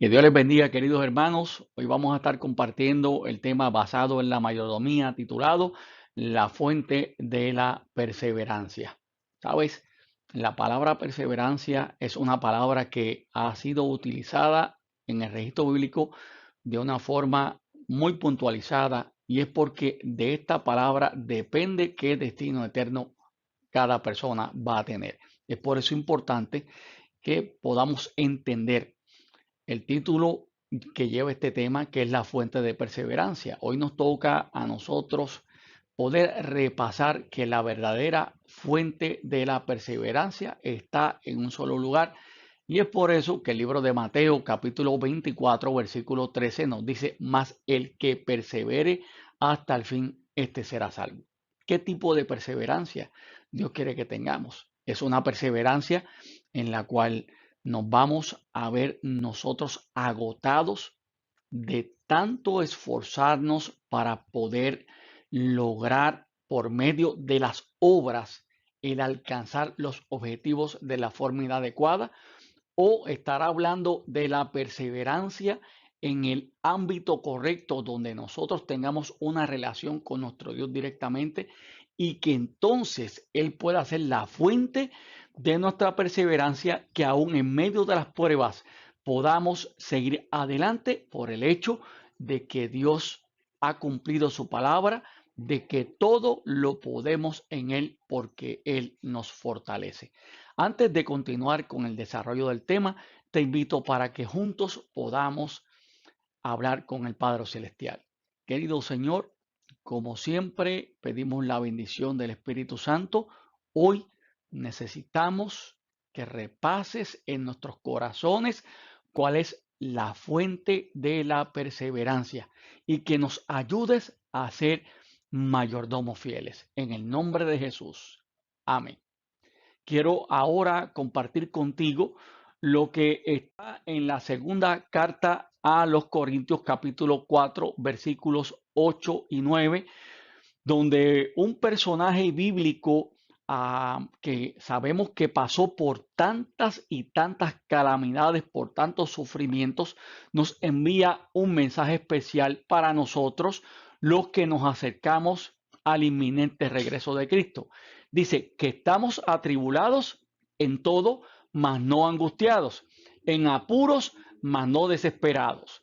Que Dios les bendiga, queridos hermanos. Hoy vamos a estar compartiendo el tema basado en la mayordomía titulado La fuente de la perseverancia. ¿Sabes? La palabra perseverancia es una palabra que ha sido utilizada en el registro bíblico de una forma muy puntualizada y es porque de esta palabra depende qué destino eterno cada persona va a tener. Es por eso importante que podamos entender el título que lleva este tema, que es la fuente de perseverancia. Hoy nos toca a nosotros poder repasar que la verdadera fuente de la perseverancia está en un solo lugar. Y es por eso que el libro de Mateo, capítulo 24, versículo 13, nos dice, más el que persevere hasta el fin, este será salvo. ¿Qué tipo de perseverancia Dios quiere que tengamos? Es una perseverancia en la cual nos vamos a ver nosotros agotados de tanto esforzarnos para poder lograr por medio de las obras el alcanzar los objetivos de la forma inadecuada, o estar hablando de la perseverancia en el ámbito correcto donde nosotros tengamos una relación con nuestro Dios directamente y que entonces Él pueda ser la fuente de nuestra perseverancia, que aún en medio de las pruebas podamos seguir adelante por el hecho de que Dios ha cumplido su palabra, de que todo lo podemos en Él porque Él nos fortalece. Antes de continuar con el desarrollo del tema, te invito para que juntos podamos hablar con el Padre Celestial. Querido Señor, como siempre, pedimos la bendición del Espíritu Santo. Hoy necesitamos que repases en nuestros corazones cuál es la fuente de la perseverancia y que nos ayudes a ser mayordomos fieles. En el nombre de Jesús. Amén. Quiero ahora compartir contigo lo que está en la segunda carta a los Corintios capítulo 4 versículos 8 y 9, donde un personaje bíblico que sabemos que pasó por tantas y tantas calamidades, por tantos sufrimientos, nos envía un mensaje especial para nosotros, los que nos acercamos al inminente regreso de Cristo. Dice que estamos atribulados en todo, mas no angustiados, en apuros, mas no desesperados,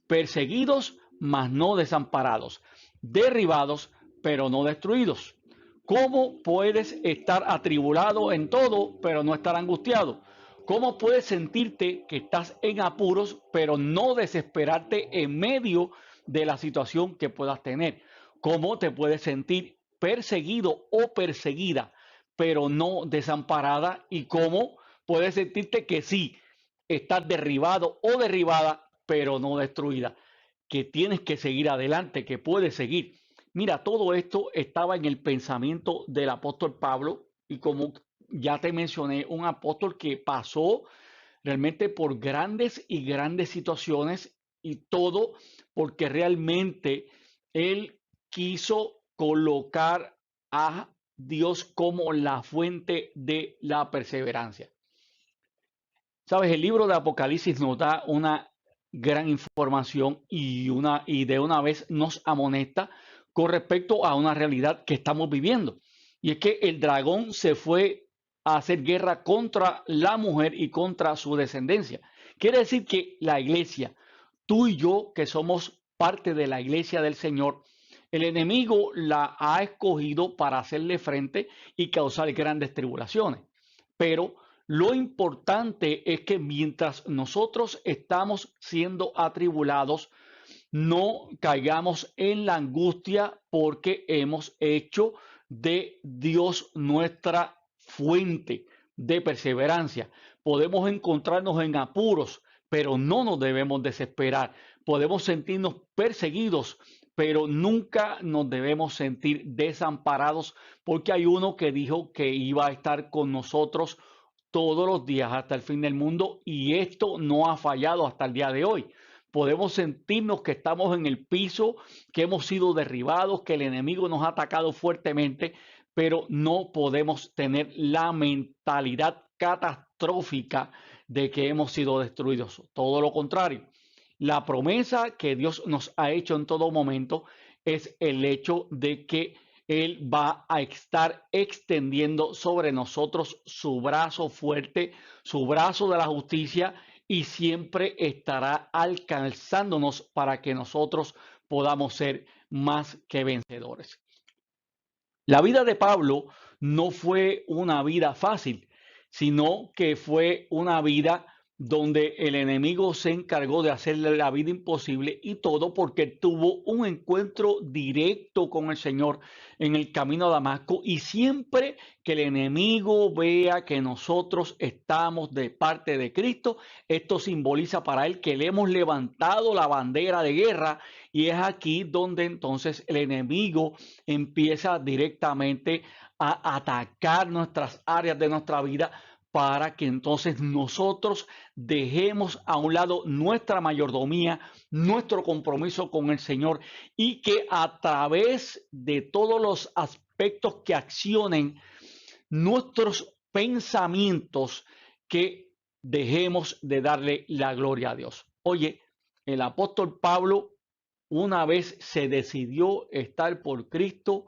perseguidos, mas no desamparados, derribados, pero no destruidos. ¿Cómo puedes estar atribulado en todo, pero no estar angustiado? ¿Cómo puedes sentirte que estás en apuros, pero no desesperarte en medio de la situación que puedas tener? ¿Cómo te puedes sentir perseguido o perseguida, pero no desamparada? ¿Y cómo puedes sentirte que sí, estás derribado o derribada, pero no destruida? Que tienes que seguir adelante, que puedes seguir. Mira, todo esto estaba en el pensamiento del apóstol Pablo y como ya te mencioné, un apóstol que pasó realmente por grandes y grandes situaciones y todo porque realmente él quiso colocar a Dios como la fuente de la perseverancia. Sabes, el libro de Apocalipsis nos da una gran información y de una vez nos amonesta con respecto a una realidad que estamos viviendo. Y es que el dragón se fue a hacer guerra contra la mujer y contra su descendencia. Quiere decir que la iglesia, tú y yo, que somos parte de la iglesia del Señor, el enemigo la ha escogido para hacerle frente y causar grandes tribulaciones. Pero lo importante es que mientras nosotros estamos siendo atribulados, no caigamos en la angustia porque hemos hecho de Dios nuestra fuente de perseverancia. Podemos encontrarnos en apuros, pero no nos debemos desesperar. Podemos sentirnos perseguidos, pero nunca nos debemos sentir desamparados porque hay uno que dijo que iba a estar con nosotros todos los días hasta el fin del mundo y esto no ha fallado hasta el día de hoy. Podemos sentirnos que estamos en el piso, que hemos sido derribados, que el enemigo nos ha atacado fuertemente, pero no podemos tener la mentalidad catastrófica de que hemos sido destruidos. Todo lo contrario. La promesa que Dios nos ha hecho en todo momento es el hecho de que Él va a estar extendiendo sobre nosotros su brazo fuerte, su brazo de la justicia, y siempre estará alcanzándonos para que nosotros podamos ser más que vencedores. La vida de Pablo no fue una vida fácil, sino que fue una vida donde el enemigo se encargó de hacerle la vida imposible, y todo porque tuvo un encuentro directo con el Señor en el camino a Damasco. Y siempre que el enemigo vea que nosotros estamos de parte de Cristo, esto simboliza para él que le hemos levantado la bandera de guerra, y es aquí donde entonces el enemigo empieza directamente a atacar nuestras áreas de nuestra vida, para que entonces nosotros dejemos a un lado nuestra mayordomía, nuestro compromiso con el Señor, y que a través de todos los aspectos que accionen nuestros pensamientos, que dejemos de darle la gloria a Dios. Oye, el apóstol Pablo, una vez se decidió estar por Cristo,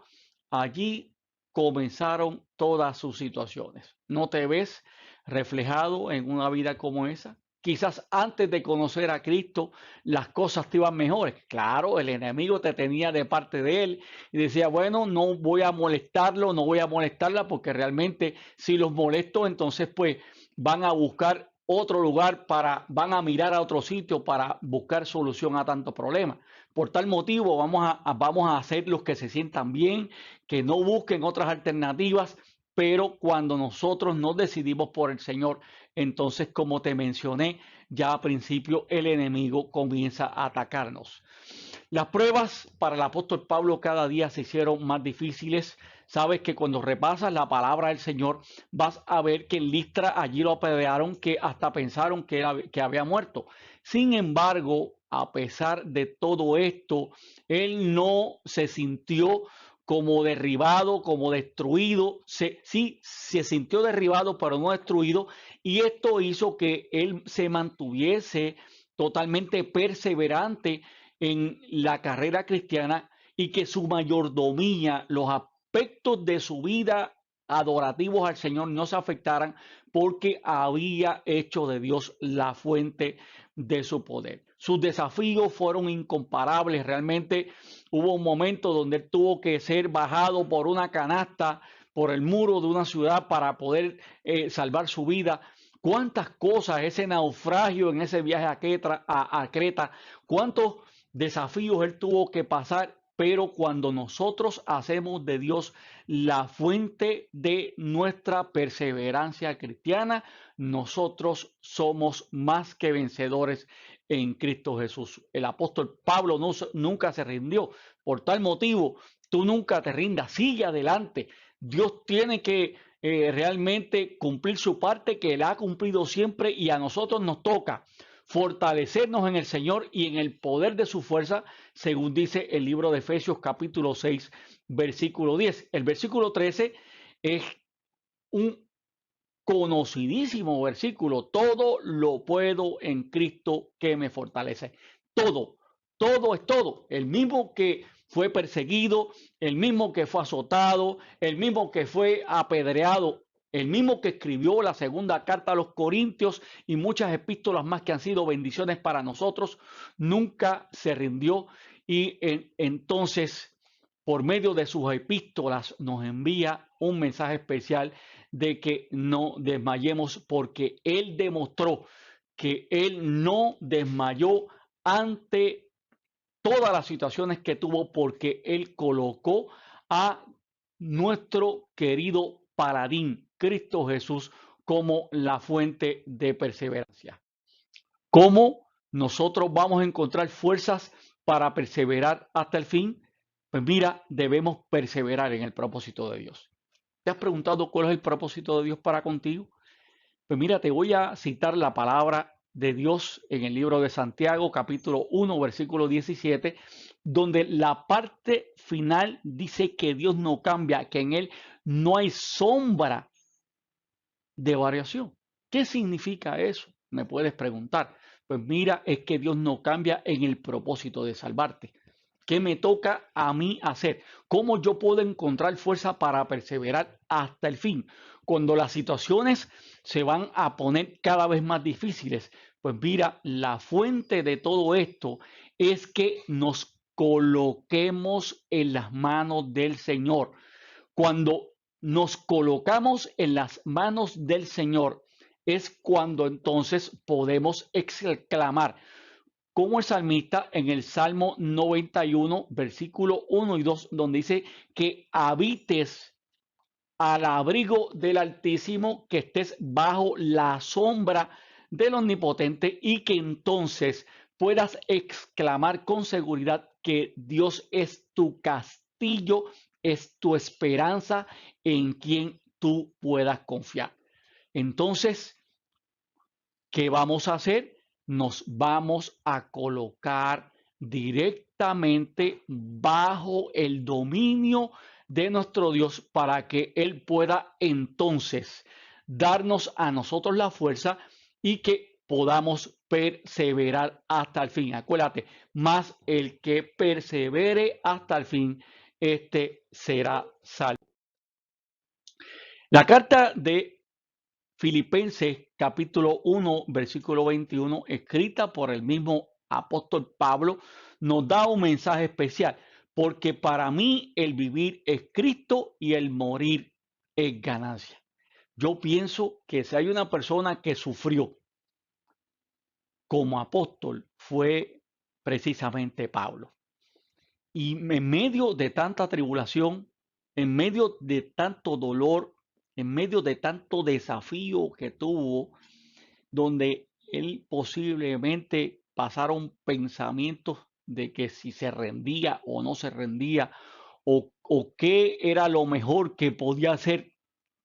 allí comenzaron todas sus situaciones. ¿No te ves reflejado en una vida como esa? Quizás antes de conocer a Cristo las cosas te iban mejores. Claro, el enemigo te tenía de parte de él y decía, bueno, no voy a molestarlo, no voy a molestarla, porque realmente si los molesto, entonces pues van a buscar otro lugar, van a mirar a otro sitio para buscar solución a tantos problemas. Por tal motivo vamos a hacer los que se sientan bien, que no busquen otras alternativas. Pero cuando nosotros nos decidimos por el Señor, entonces, como te mencioné ya al principio, el enemigo comienza a atacarnos. Las pruebas para el apóstol Pablo cada día se hicieron más difíciles. Sabes que cuando repasas la palabra del Señor, vas a ver que en Listra allí lo apedrearon, que hasta pensaron que había muerto. Sin embargo, a pesar de todo esto, él no se sintió como derribado, como destruido. Sí, se sintió derribado, pero no destruido. Y esto hizo que él se mantuviese totalmente perseverante en la carrera cristiana, y que su mayordomía, los aspectos de su vida adorativos al Señor, no se afectaran, porque había hecho de Dios la fuente de su poder. Sus desafíos fueron incomparables. Realmente hubo un momento donde él tuvo que ser bajado por una canasta por el muro de una ciudad para poder salvar su vida. Cuántas cosas, ese naufragio en ese viaje a Creta, cuántos desafíos él tuvo que pasar. Pero cuando nosotros hacemos de Dios la fuente de nuestra perseverancia cristiana, nosotros somos más que vencedores en Cristo Jesús. El apóstol Pablo nunca se rindió. Por tal motivo, tú nunca te rindas, sigue adelante. Dios tiene que realmente cumplir su parte, que él ha cumplido siempre, y a nosotros nos toca fortalecernos en el Señor y en el poder de su fuerza, según dice el libro de Efesios capítulo 6, versículo 10. El versículo 13 es un conocidísimo versículo: todo lo puedo en Cristo que me fortalece. Todo, todo es todo. El mismo que fue perseguido, el mismo que fue azotado, el mismo que fue apedreado, el mismo que escribió la segunda carta a los Corintios y muchas epístolas más que han sido bendiciones para nosotros, nunca se rindió. Y entonces, por medio de sus epístolas, nos envía un mensaje especial de que no desmayemos, porque él demostró que él no desmayó ante todas las situaciones que tuvo, porque él colocó a nuestro querido paladín, Cristo Jesús, como la fuente de perseverancia. ¿Cómo nosotros vamos a encontrar fuerzas para perseverar hasta el fin? Pues mira, debemos perseverar en el propósito de Dios. ¿Te has preguntado cuál es el propósito de Dios para contigo? Pues mira, te voy a citar la palabra de Dios en el libro de Santiago, capítulo 1, versículo 17, donde la parte final dice que Dios no cambia, que en Él no hay sombra de variación. ¿Qué significa eso? Me puedes preguntar. Pues mira, es que Dios no cambia en el propósito de salvarte. ¿Qué me toca a mí hacer? ¿Cómo yo puedo encontrar fuerza para perseverar hasta el fin? Cuando las situaciones se van a poner cada vez más difíciles, pues mira, la fuente de todo esto es que nos coloquemos en las manos del Señor. Cuando nos colocamos en las manos del Señor, es cuando entonces podemos exclamar, como el salmista en el Salmo 91, versículo 1 y 2, donde dice que habites al abrigo del Altísimo, que estés bajo la sombra del Omnipotente y que entonces puedas exclamar con seguridad que Dios es tu castillo, es tu esperanza en quien tú puedas confiar. Entonces, ¿qué vamos a hacer? Nos vamos a colocar directamente bajo el dominio de nuestro Dios para que Él pueda entonces darnos a nosotros la fuerza y que podamos perseverar hasta el fin. Acuérdate, más el que persevere hasta el fin, este será salvo. La carta de Filipenses capítulo 1, versículo 21, escrita por el mismo apóstol Pablo, nos da un mensaje especial, porque para mí el vivir es Cristo y el morir es ganancia. Yo pienso que si hay una persona que sufrió como apóstol fue precisamente Pablo. Y en medio de tanta tribulación, en medio de tanto dolor, en medio de tanto desafío que tuvo, donde él posiblemente pasaron pensamientos de que si se rendía o no se rendía, o qué era lo mejor que podía hacer.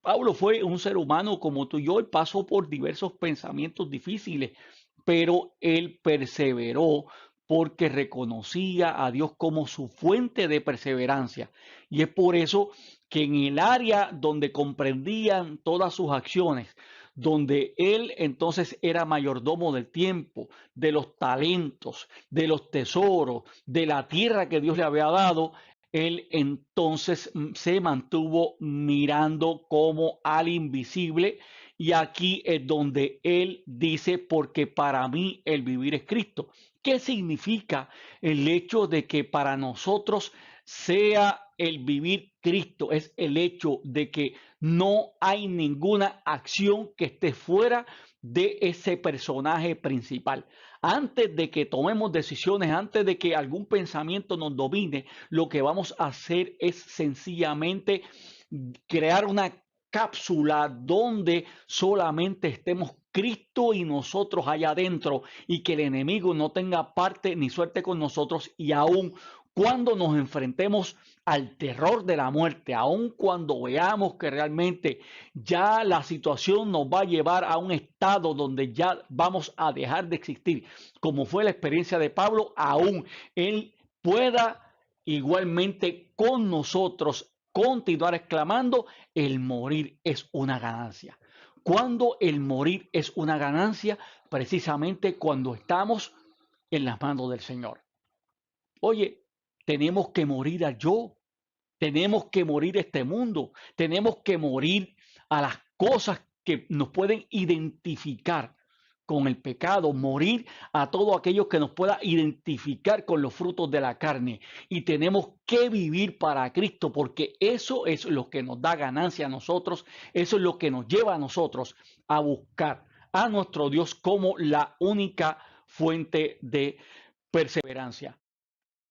Pablo fue un ser humano como tú y yo, él pasó por diversos pensamientos difíciles, pero él perseveró porque reconocía a Dios como su fuente de perseverancia. Y es por eso que en el área donde comprendían todas sus acciones, donde él entonces era mayordomo del tiempo, de los talentos, de los tesoros, de la tierra que Dios le había dado, él entonces se mantuvo mirando como al invisible, y aquí es donde él dice, porque para mí el vivir es Cristo. ¿Qué significa el hecho de que para nosotros sea el vivir Cristo? Es el hecho de que no hay ninguna acción que esté fuera de ese personaje principal. Antes de que tomemos decisiones, antes de que algún pensamiento nos domine, lo que vamos a hacer es sencillamente crear una cápsula donde solamente estemos Cristo y nosotros allá adentro, y que el enemigo no tenga parte ni suerte con nosotros. Y aún cuando nos enfrentemos al terror de la muerte, aun cuando veamos que realmente ya la situación nos va a llevar a un estado donde ya vamos a dejar de existir, como fue la experiencia de Pablo, aún él pueda igualmente con nosotros continuar exclamando, el morir es una ganancia. Cuando el morir es una ganancia, precisamente cuando estamos en las manos del Señor. Oye, tenemos que morir al yo, tenemos que morir a este mundo, tenemos que morir a las cosas que nos pueden identificar con el pecado, morir a todo aquello que nos pueda identificar con los frutos de la carne, y tenemos que vivir para Cristo, porque eso es lo que nos da ganancia a nosotros, eso es lo que nos lleva a nosotros a buscar a nuestro Dios como la única fuente de perseverancia.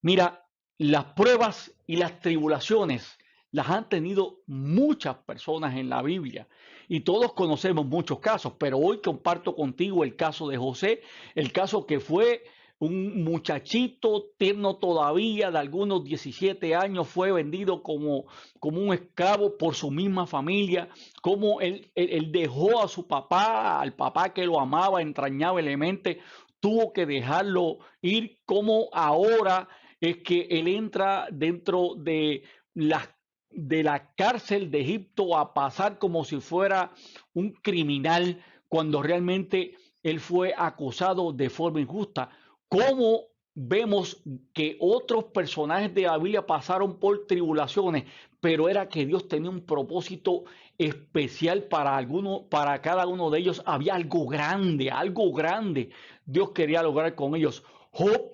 Mira, las pruebas y las tribulaciones las han tenido muchas personas en la Biblia, y todos conocemos muchos casos, pero hoy comparto contigo el caso de José, el caso que fue un muchachito tierno todavía, de algunos 17 años, fue vendido como un esclavo por su misma familia, como él dejó a su papá, al papá que lo amaba entrañablemente, tuvo que dejarlo ir, como ahora es que él entra dentro de la cárcel de Egipto a pasar como si fuera un criminal, cuando realmente él fue acusado de forma injusta. ¿Cómo vemos que otros personajes de la Biblia pasaron por tribulaciones, pero era que Dios tenía un propósito especial para cada uno de ellos? Había algo grande Dios quería lograr con ellos. Job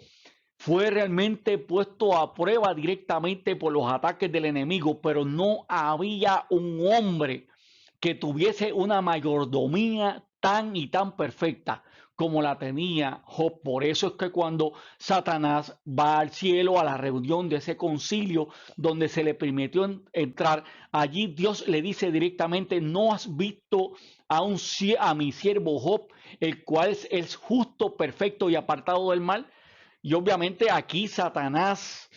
fue realmente puesto a prueba directamente por los ataques del enemigo, pero no había un hombre que tuviese una mayordomía tan y tan perfecta como la tenía Job. Por eso es que cuando Satanás va al cielo a la reunión de ese concilio donde se le permitió entrar, allí Dios le dice directamente: ¿no has visto a mi siervo Job, el cual es justo, perfecto y apartado del mal? Y obviamente aquí Satanás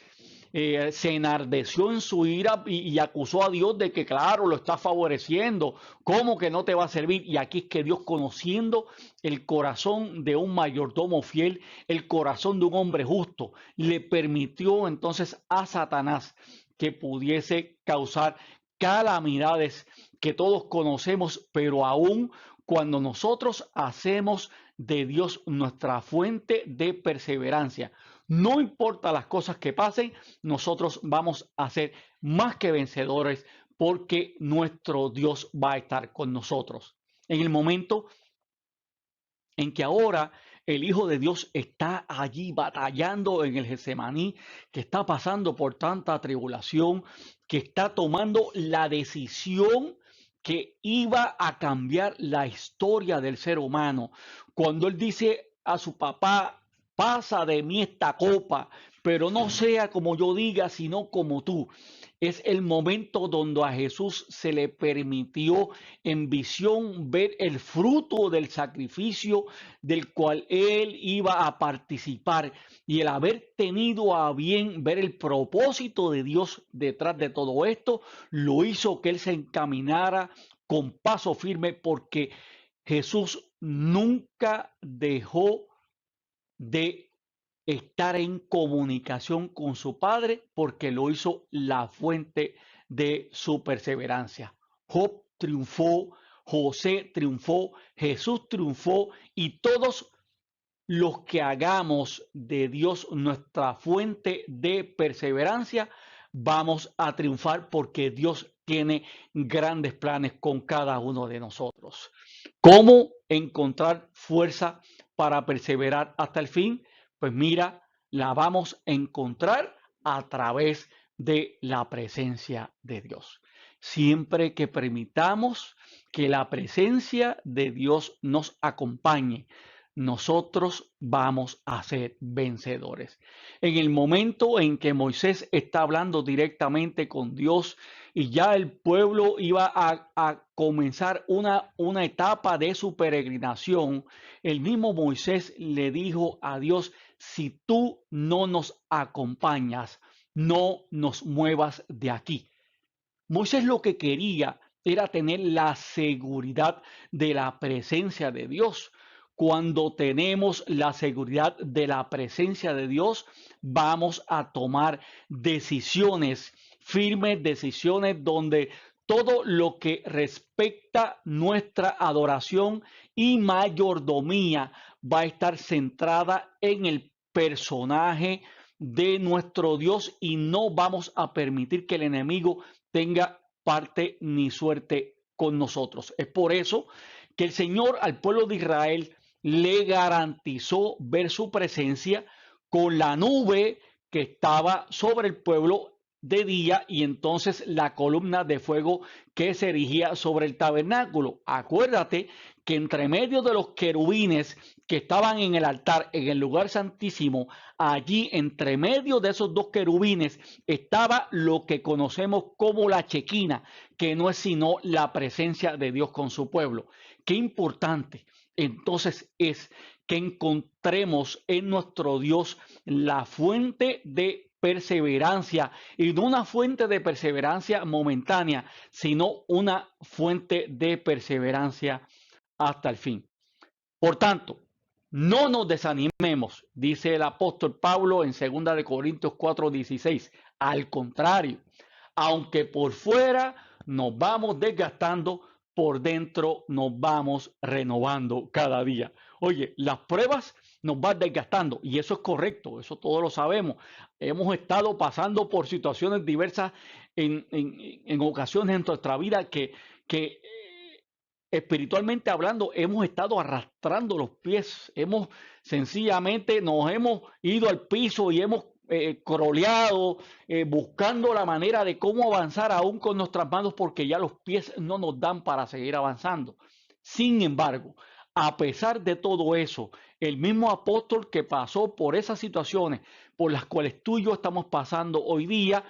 se enardeció en su ira y acusó a Dios de que, claro, lo está favoreciendo. ¿Cómo que no te va a servir? Y aquí es que Dios, conociendo el corazón de un mayordomo fiel, el corazón de un hombre justo, le permitió entonces a Satanás que pudiese causar calamidades que todos conocemos, pero aún cuando nosotros hacemos de Dios nuestra fuente de perseverancia, no importa las cosas que pasen, nosotros vamos a ser más que vencedores porque nuestro Dios va a estar con nosotros. En el momento en que ahora el Hijo de Dios está allí batallando en el Getsemaní, que está pasando por tanta tribulación, que está tomando la decisión que iba a cambiar la historia del ser humano. Cuando él dice a su papá: pasa de mí esta copa, pero no sea como yo diga, sino como tú. Es el momento donde a Jesús se le permitió en visión ver el fruto del sacrificio del cual él iba a participar, y el haber tenido a bien ver el propósito de Dios detrás de todo esto, lo hizo que él se encaminara con paso firme, porque Jesús nunca dejó de estar en comunicación con su Padre, porque lo hizo la fuente de su perseverancia. Job triunfó, José triunfó, Jesús triunfó, y todos los que hagamos de Dios nuestra fuente de perseverancia, vamos a triunfar, porque Dios tiene grandes planes con cada uno de nosotros. ¿Cómo encontrar fuerza para perseverar hasta el fin? Pues mira, la vamos a encontrar a través de la presencia de Dios. Siempre que permitamos que la presencia de Dios nos acompañe, nosotros vamos a ser vencedores. En el momento en que Moisés está hablando directamente con Dios y ya el pueblo iba a comenzar una etapa de su peregrinación, el mismo Moisés le dijo a Dios: si tú no nos acompañas, no nos muevas de aquí. Moisés lo que quería era tener la seguridad de la presencia de Dios. Cuando tenemos la seguridad de la presencia de Dios, vamos a tomar decisiones firmes, decisiones donde todo lo que respecta nuestra adoración y mayordomía va a estar centrada en el personaje de nuestro Dios, y no vamos a permitir que el enemigo tenga parte ni suerte con nosotros. Es por eso que el Señor al pueblo de Israel le garantizó ver su presencia con la nube que estaba sobre el pueblo de día, y entonces la columna de fuego que se erigía sobre el tabernáculo. Acuérdate que entre medio de los querubines que estaban en el altar, en el lugar santísimo, allí entre medio de esos dos querubines estaba lo que conocemos como la chequina, que no es sino la presencia de Dios con su pueblo. Qué importante entonces es que encontremos en nuestro Dios la fuente de perseverancia, y no una fuente de perseverancia momentánea, sino una fuente de perseverancia hasta el fin. Por tanto, no nos desanimemos, dice el apóstol Pablo en 2 de Corintios 4:16. Al contrario, aunque por fuera nos vamos desgastando, por dentro nos vamos renovando cada día. Oye, las pruebas nos van desgastando y eso es correcto, eso todos lo sabemos. Hemos estado pasando por situaciones diversas en ocasiones en nuestra vida que espiritualmente hablando hemos estado arrastrando los pies, hemos sencillamente nos hemos ido al piso y hemos croleado, buscando la manera de cómo avanzar aún con nuestras manos porque ya los pies no nos dan para seguir avanzando. Sin embargo, a pesar de todo eso, el mismo apóstol que pasó por esas situaciones por las cuales tú y yo estamos pasando hoy día,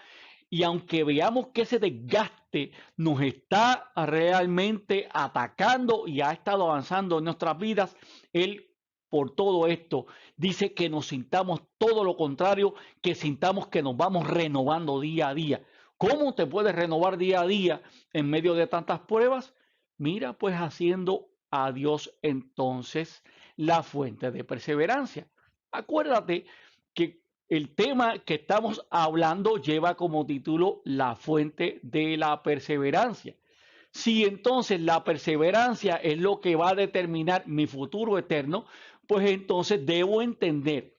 y aunque veamos que ese desgaste nos está realmente atacando y ha estado avanzando en nuestras vidas, él por todo esto dice que nos sintamos todo lo contrario, que sintamos que nos vamos renovando día a día. ¿Cómo te puedes renovar día a día en medio de tantas pruebas? Mira, pues haciendo a Dios entonces la fuente de perseverancia. Acuérdate que el tema que estamos hablando lleva como título la fuente de la perseverancia. Si entonces la perseverancia es lo que va a determinar mi futuro eterno, pues entonces debo entender,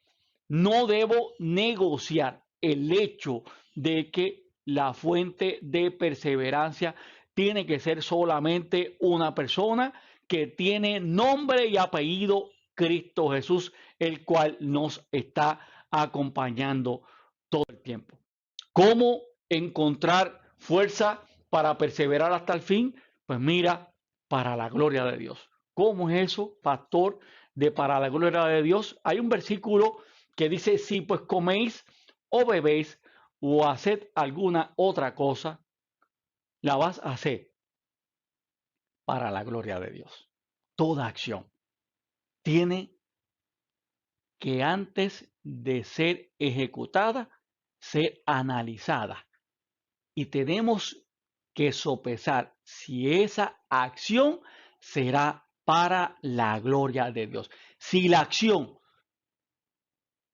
no debo negociar el hecho de que la fuente de perseverancia tiene que ser solamente una persona que tiene nombre y apellido Cristo Jesús, el cual nos está acompañando todo el tiempo. ¿Cómo encontrar fuerza para perseverar hasta el fin? Pues mira, para la gloria de Dios. ¿Cómo es eso, pastor, de para la gloria de Dios? Hay un versículo que dice, si pues coméis o bebéis o haced alguna otra cosa, la vas a hacer para la gloria de Dios. Toda acción tiene que antes de ser ejecutada, ser analizada. Y tenemos que sopesar si esa acción será para la gloria de Dios. Si la acción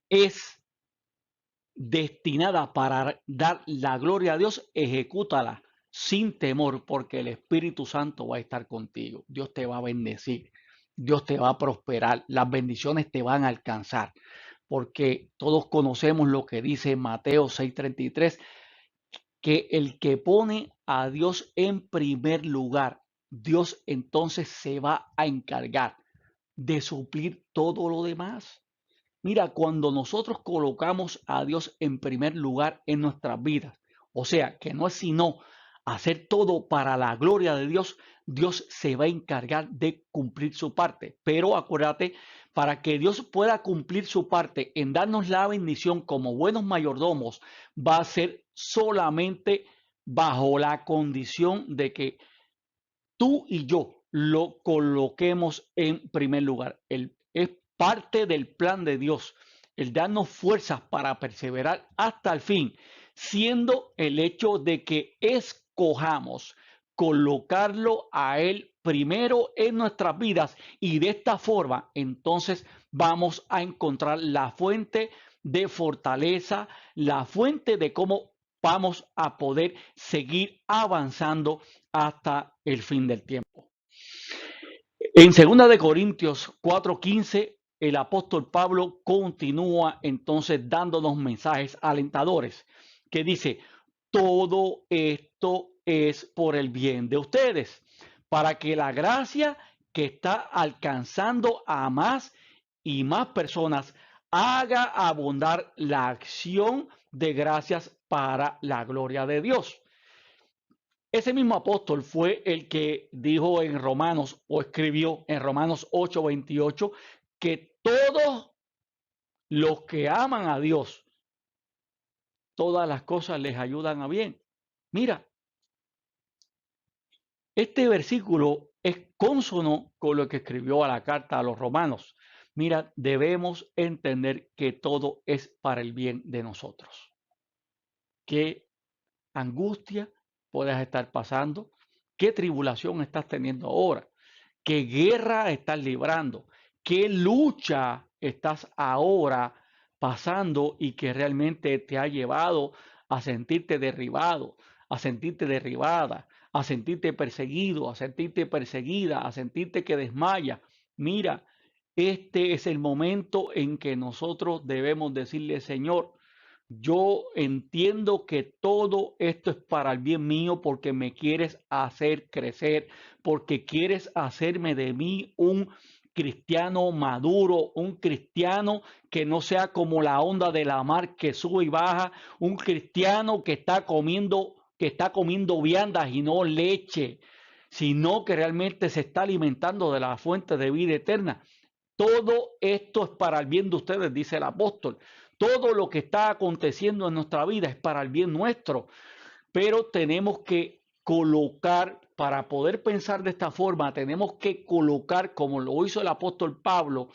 es destinada para dar la gloria a Dios, ejecútala sin temor, porque el Espíritu Santo va a estar contigo. Dios te va a bendecir, Dios te va a prosperar, las bendiciones te van a alcanzar, porque todos conocemos lo que dice Mateo 6:33, que el que pone a Dios en primer lugar, Dios entonces se va a encargar de suplir todo lo demás. Mira, cuando nosotros colocamos a Dios en primer lugar en nuestras vidas, o sea, que no es sino hacer todo para la gloria de Dios, Dios se va a encargar de cumplir su parte. Pero acuérdate, para que Dios pueda cumplir su parte en darnos la bendición como buenos mayordomos, va a ser solamente bajo la condición de que tú y yo lo coloquemos en primer lugar. Es parte del plan de Dios, el darnos fuerzas para perseverar hasta el fin, siendo el hecho de que escojamos colocarlo a Él primero en nuestras vidas y de esta forma entonces vamos a encontrar la fuente de fortaleza, la fuente de cómo vamos a poder seguir avanzando hasta el fin del tiempo. En 2 Corintios 4:15, el apóstol Pablo continúa entonces dándonos mensajes alentadores que dice, todo esto es por el bien de ustedes, para que la gracia que está alcanzando a más y más personas haga abundar la acción de gracias para la gloria de Dios. Ese mismo apóstol fue el que dijo en Romanos o escribió en Romanos 8:28 que todos los que aman a Dios, todas las cosas les ayudan a bien. Mira, este versículo es cónsono con lo que escribió a la carta a los romanos. Mira, debemos entender que todo es para el bien de nosotros. Qué angustia puedas estar pasando, qué tribulación estás teniendo ahora, qué guerra estás librando, qué lucha estás ahora pasando y que realmente te ha llevado a sentirte derribado, a sentirte derribada, a sentirte perseguido, a sentirte perseguida, a sentirte que desmayas. Mira, este es el momento en que nosotros debemos decirle, Señor, yo entiendo que todo esto es para el bien mío porque me quieres hacer crecer, porque quieres hacerme de mí un cristiano maduro, un cristiano que no sea como la onda de la mar que sube y baja, un cristiano que está comiendo viandas y no leche, sino que realmente se está alimentando de la fuente de vida eterna. Todo esto es para el bien de ustedes, dice el apóstol. Todo lo que está aconteciendo en nuestra vida es para el bien nuestro, pero tenemos que colocar, para poder pensar de esta forma, tenemos que colocar, como lo hizo el apóstol Pablo,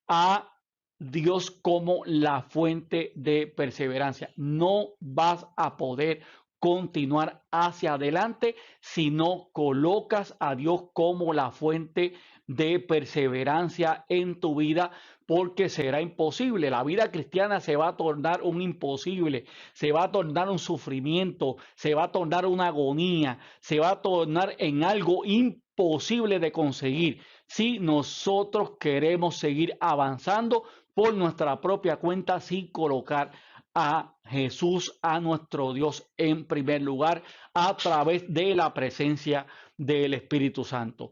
a Dios como la fuente de perseverancia. No vas a poder continuar hacia adelante si no colocas a Dios como la fuente de perseverancia en tu vida, porque será imposible. La vida cristiana se va a tornar un imposible, se va a tornar un sufrimiento, se va a tornar una agonía, se va a tornar en algo imposible de conseguir si nosotros queremos seguir avanzando por nuestra propia cuenta sin colocar a Jesús, a nuestro Dios en primer lugar, a través de la presencia del Espíritu Santo.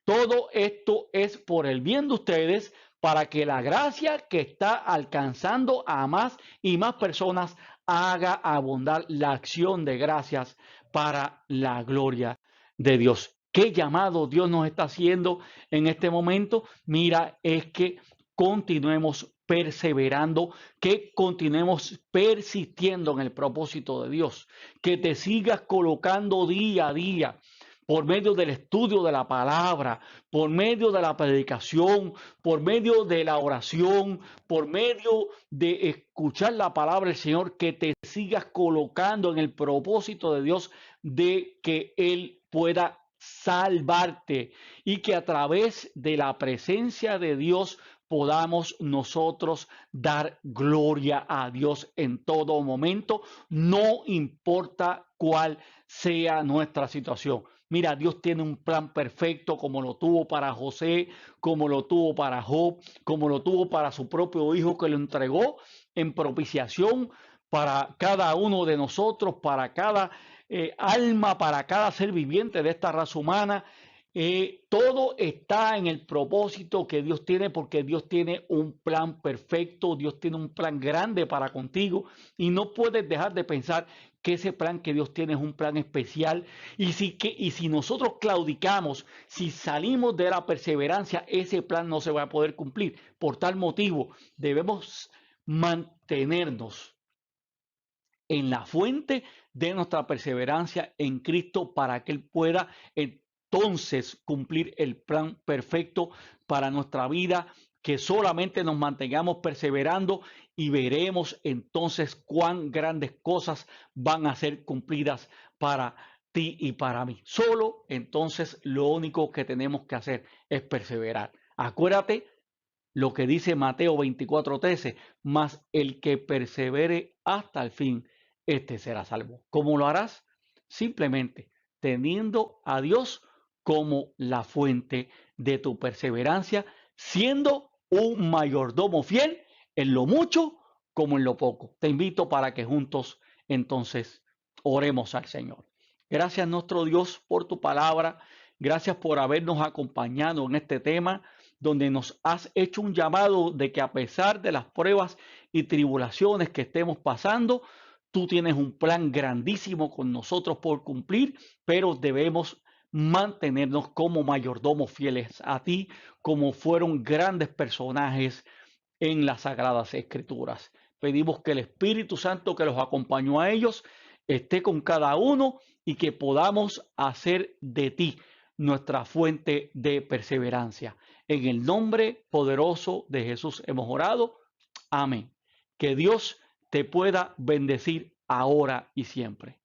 Todo esto es por el bien de ustedes, para que la gracia que está alcanzando a más y más personas haga abundar la acción de gracias para la gloria de Dios. ¿Qué llamado Dios nos está haciendo en este momento? Mira, es que continuemos perseverando, que continuemos persistiendo en el propósito de Dios, que te sigas colocando día a día por medio del estudio de la palabra, por medio de la predicación, por medio de la oración, por medio de escuchar la palabra del Señor, que te sigas colocando en el propósito de Dios de que Él pueda salvarte y que a través de la presencia de Dios podamos nosotros dar gloria a Dios en todo momento, no importa cuál sea nuestra situación. Mira, Dios tiene un plan perfecto, como lo tuvo para José, como lo tuvo para Job, como lo tuvo para su propio hijo, que lo entregó en propiciación para cada uno de nosotros, para cada alma, para cada ser viviente de esta raza humana. Todo está en el propósito que Dios tiene, porque Dios tiene un plan perfecto, Dios tiene un plan grande para contigo, y no puedes dejar de pensar que ese plan que Dios tiene es un plan especial. Y si nosotros claudicamos, si salimos de la perseverancia, ese plan no se va a poder cumplir. Por tal motivo, debemos mantenernos en la fuente de nuestra perseverancia en Cristo, para que Él pueda entonces cumplir el plan perfecto para nuestra vida, que solamente nos mantengamos perseverando y veremos entonces cuán grandes cosas van a ser cumplidas para ti y para mí. Solo entonces lo único que tenemos que hacer es perseverar. Acuérdate lo que dice Mateo 24:13, mas el que persevere hasta el fin, este será salvo. ¿Cómo lo harás? Simplemente teniendo a Dios como la fuente de tu perseverancia, siendo un mayordomo fiel en lo mucho como en lo poco. Te invito para que juntos entonces oremos al Señor. Gracias nuestro Dios por tu palabra. Gracias por habernos acompañado en este tema, donde nos has hecho un llamado de que a pesar de las pruebas y tribulaciones que estemos pasando, tú tienes un plan grandísimo con nosotros por cumplir, pero debemos mantenernos como mayordomos fieles a ti, como fueron grandes personajes en las Sagradas Escrituras. Pedimos que el Espíritu Santo que los acompañó a ellos esté con cada uno, y que podamos hacer de ti nuestra fuente de perseverancia. En el nombre poderoso de Jesús hemos orado. Amén. Que Dios te pueda bendecir ahora y siempre.